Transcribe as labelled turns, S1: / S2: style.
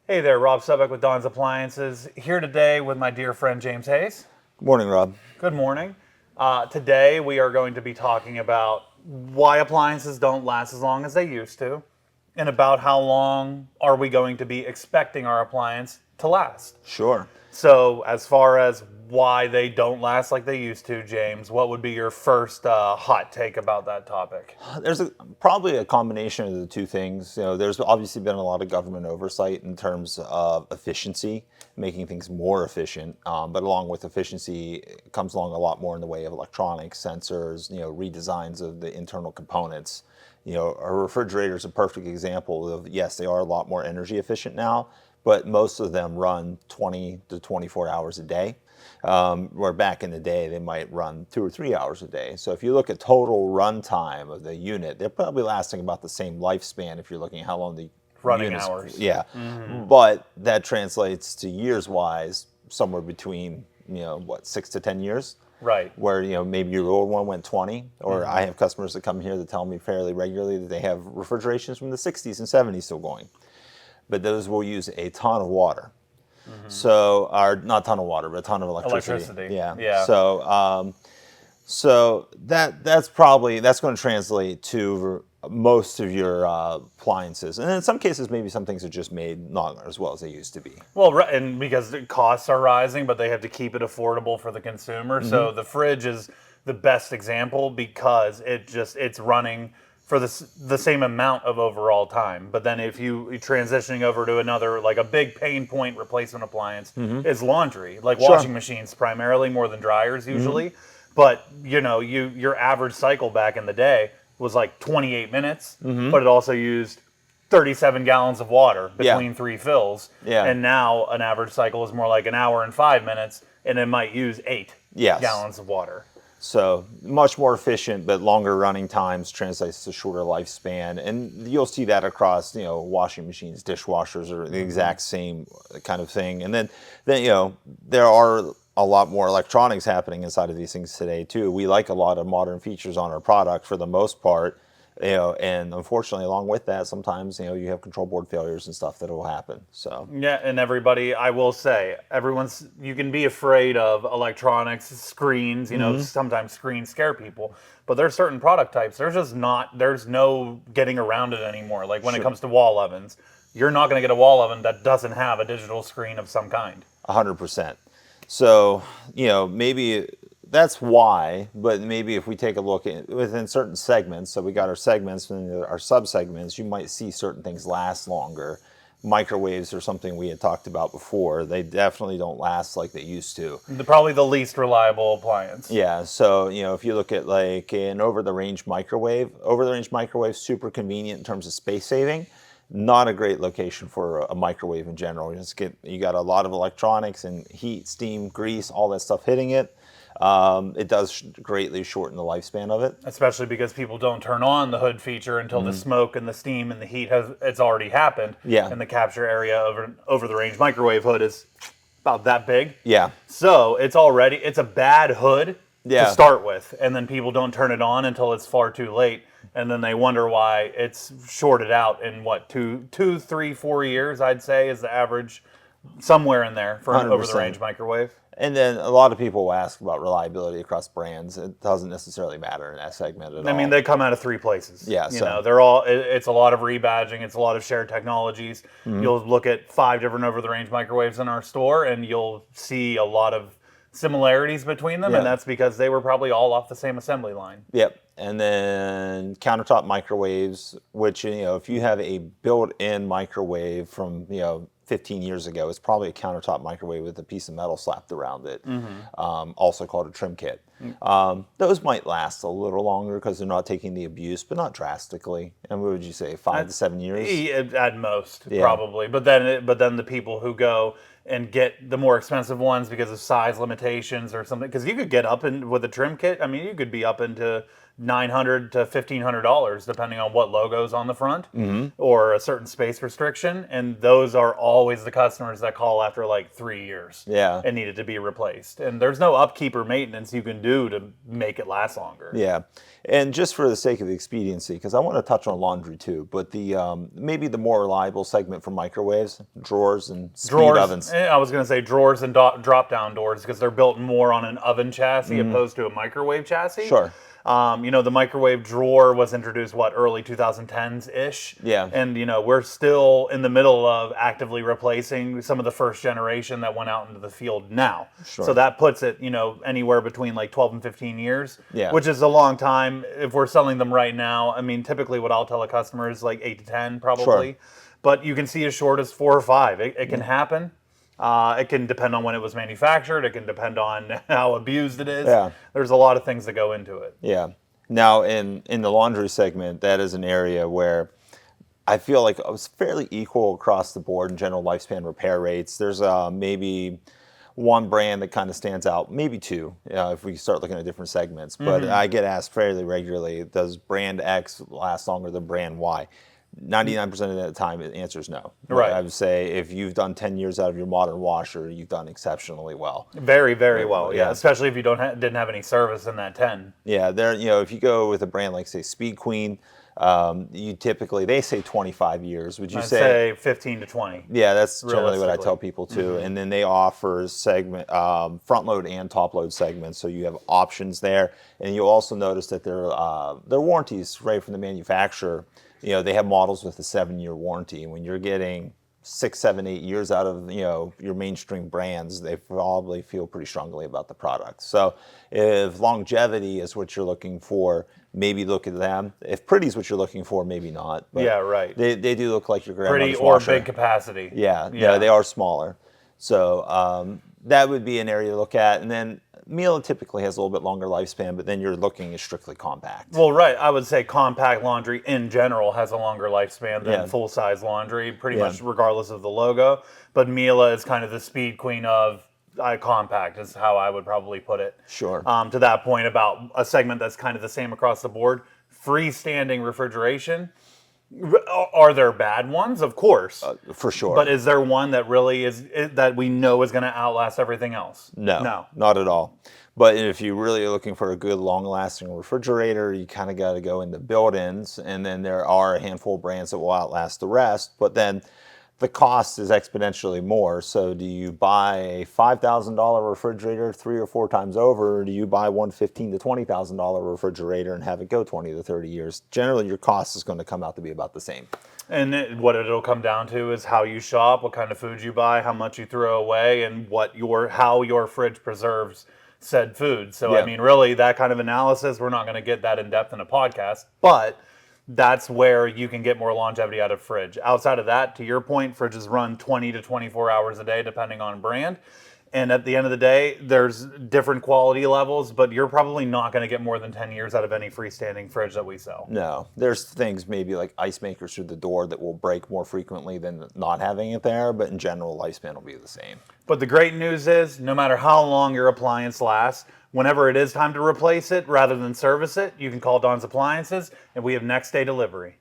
S1: Hey there, Rob Subek with Don's Appliances. Here today with my dear friend James Hayes.
S2: Good morning, Rob.
S1: Good morning. Today we are going to be talking about why appliances don't last as long as they used to, and about how long are we going to be expecting our appliance to last.
S2: Sure.
S1: So, as far as why they don't last like they used to, James, what would be your first hot take about that topic?
S2: Probably a combination of the two things. There's obviously been a lot of government oversight in terms of efficiency, making things more efficient. But along with efficiency comes along a lot more in the way of electronics, sensors, redesigns of the internal components. A refrigerator is a perfect example of, yes, they are a lot more energy efficient now, but most of them run 20 to 24 hours a day. Where back in the day, they might run 2 or 3 hours a day. So if you look at total run time of the unit, they're probably lasting about the same lifespan if you're looking at how long the
S1: Running
S2: units.
S1: hours.
S2: Yeah. But that translates to years-wise, somewhere between, 6 to 10 years.
S1: Right.
S2: Where, maybe your old one went 20, or I have customers that come here that tell me fairly regularly that they have refrigerations from the 60s and 70s still going. But those will use a ton of water. So, or not a ton of water, but a ton of electricity. Yeah.
S1: Yeah.
S2: So that's going to translate to most of your appliances, and in some cases, maybe some things are just made not as well as they used to be.
S1: Well, and because the costs are rising, but they have to keep it affordable for the consumer. So the fridge is the best example because it's running for the same amount of overall time. But then if you transitioning over to another, like a big pain point replacement appliance is laundry, like
S2: Sure.
S1: washing machines primarily more than dryers usually. But your average cycle back in the day was like 28 minutes, but it also used 37 gallons of water between
S2: Yeah.
S1: three fills.
S2: Yeah.
S1: And now an average cycle is more like an hour and 5 minutes, and it might use 8
S2: Yes.
S1: gallons of water.
S2: So much more efficient, but longer running times translates to shorter lifespan, and you'll see that across washing machines, dishwashers are the exact same kind of thing. And then there are a lot more electronics happening inside of these things today too. We like a lot of modern features on our product for the most part. And unfortunately, along with that, sometimes you have control board failures and stuff that will happen. So
S1: Yeah, and everybody, I will say, you can be afraid of electronics, screens, sometimes screens scare people, but there's certain product types, there's no getting around it anymore. Like when it
S2: Sure.
S1: comes to wall ovens, you're not going to get a wall oven that doesn't have a digital screen of some kind.
S2: 100%. So maybe that's why, but maybe if we take a look at within certain segments, so we got our segments and our sub-segments, you might see certain things last longer. Microwaves are something we had talked about before. They definitely don't last like they used to.
S1: Probably the least reliable appliance.
S2: Yeah, so if you look at like an over-the-range microwave, super convenient in terms of space saving. Not a great location for a microwave in general. You got a lot of electronics and heat, steam, grease, all that stuff hitting it. It does greatly shorten the lifespan of it.
S1: Especially because people don't turn on the hood feature until the smoke and the steam and the heat it's already happened.
S2: Yeah.
S1: And the capture area over the range microwave hood is about that big.
S2: Yeah.
S1: So it's a bad hood
S2: Yeah.
S1: to start with, and then people don't turn it on until it's far too late, and then they wonder why it's shorted out in what 2, 3, 4 years, I'd say, is the average, somewhere in there for an
S2: 100%.
S1: over-the-range microwave.
S2: And then a lot of people will ask about reliability across brands. It doesn't necessarily matter in that segment at all.
S1: I mean, they come out of 3 places.
S2: Yeah,
S1: They're all. It's a lot of rebadging. It's a lot of shared technologies. You'll look at 5 different over-the-range microwaves in our store, and you'll see a lot of similarities between them,
S2: Yeah.
S1: and that's because they were probably all off the same assembly line.
S2: Yep. And then countertop microwaves, which, if you have a built-in microwave from, 15 years ago, it's probably a countertop microwave with a piece of metal slapped around it, also called a trim kit. Those might last a little longer because they're not taking the abuse, but not drastically. And what would you say, 5 to 7 years?
S1: At most,
S2: Yeah.
S1: probably. But then the people who go and get the more expensive ones because of size limitations or something, because you could get up with a trim kit. I mean, you could be up into $900 to $1,500, depending on what logo's on the front or a certain space restriction. And those are always the customers that call after like 3 years
S2: Yeah.
S1: and need it to be replaced. And there's no upkeep or maintenance you can do to make it last longer.
S2: Yeah, and just for the sake of the expediency, because I want to touch on laundry too, but the maybe the more reliable segment for microwaves, drawers, and speed ovens.
S1: I was going to say drawers and drop-down doors because they're built more on an oven chassis opposed to a microwave chassis.
S2: Sure.
S1: The microwave drawer was introduced, early 2010s-ish?
S2: Yeah.
S1: And, we're still in the middle of actively replacing some of the first generation that went out into the field now.
S2: Sure.
S1: So that puts it, anywhere between like 12 and 15 years,
S2: Yeah.
S1: which is a long time. If we're selling them right now, I mean, typically what I'll tell a customer is like 8 to 10 probably.
S2: Sure.
S1: But you can see as short as 4 or 5. It can happen. It can depend on when it was manufactured. It can depend on how abused it is.
S2: Yeah.
S1: There's a lot of things that go into it.
S2: Yeah. Now, in the laundry segment, that is an area where I feel like it was fairly equal across the board in general lifespan repair rates. There's maybe one brand that kind of stands out, maybe two, if we start looking at different segments. But I get asked fairly regularly, does brand X last longer than brand Y? 99% of the time, the answer is no.
S1: Right.
S2: I would say if you've done 10 years out of your modern washer, you've done exceptionally well.
S1: Very, very well. Yeah.
S2: Yeah.
S1: Especially if you didn't have any service in that 10.
S2: Yeah, if you go with a brand like say Speed Queen, you typically they say 25 years. Would you
S1: I'd say 15 to 20.
S2: Yeah, that's generally what I
S1: realistically.
S2: tell people too. And then they offer segment front load and top load segments, so you have options there. And you'll also notice that their warranties right from the manufacturer. They have models with a 7-year warranty. When you're getting 6, 7, 8 years out of your mainstream brands, they probably feel pretty strongly about the product. So if longevity is what you're looking for, maybe look at them. If pretty is what you're looking for, maybe not. But
S1: Yeah, right.
S2: They do look like your grandmother's
S1: Pretty or
S2: washer.
S1: big capacity.
S2: Yeah, they are smaller. So that would be an area to look at. And then Miele typically has a little bit longer lifespan, but then you're looking at strictly compact.
S1: Well, right. I would say compact laundry in general has a longer lifespan than
S2: Yeah.
S1: full-size laundry, pretty much regardless of the logo. But Miele is kind of the speed queen of compact, is how I would probably put it.
S2: Sure.
S1: To that point about a segment that's kind of the same across the board, freestanding refrigeration. Are there bad ones? Of course.
S2: For sure.
S1: But is there one that really that we know is going to outlast everything else?
S2: No, not at all. But if you really are looking for a good long-lasting refrigerator, you kind of got to go into built-ins, and then there are a handful of brands that will outlast the rest. But then the cost is exponentially more. So do you buy a $5,000 refrigerator 3 or 4 times over, or do you buy one $15,000 to $20,000 refrigerator and have it go 20 to 30 years? Generally, your cost is going to come out to be about the same.
S1: And what it'll come down to is how you shop, what kind of food you buy, how much you throw away, and how your fridge preserves said food. So,
S2: Yeah.
S1: I mean, really, that kind of analysis, we're not going to get that in depth in a podcast, but that's where you can get more longevity out of fridge. Outside of that, to your point, fridges run 20 to 24 hours a day, depending on brand. And at the end of the day, there's different quality levels, but you're probably not going to get more than 10 years out of any freestanding fridge that we sell.
S2: No, there's things maybe like ice makers through the door that will break more frequently than not having it there, but in general, lifespan will be the same.
S1: But the great news is, no matter how long your appliance lasts, whenever it is time to replace it, rather than service it, you can call Don's Appliances, and we have next day delivery.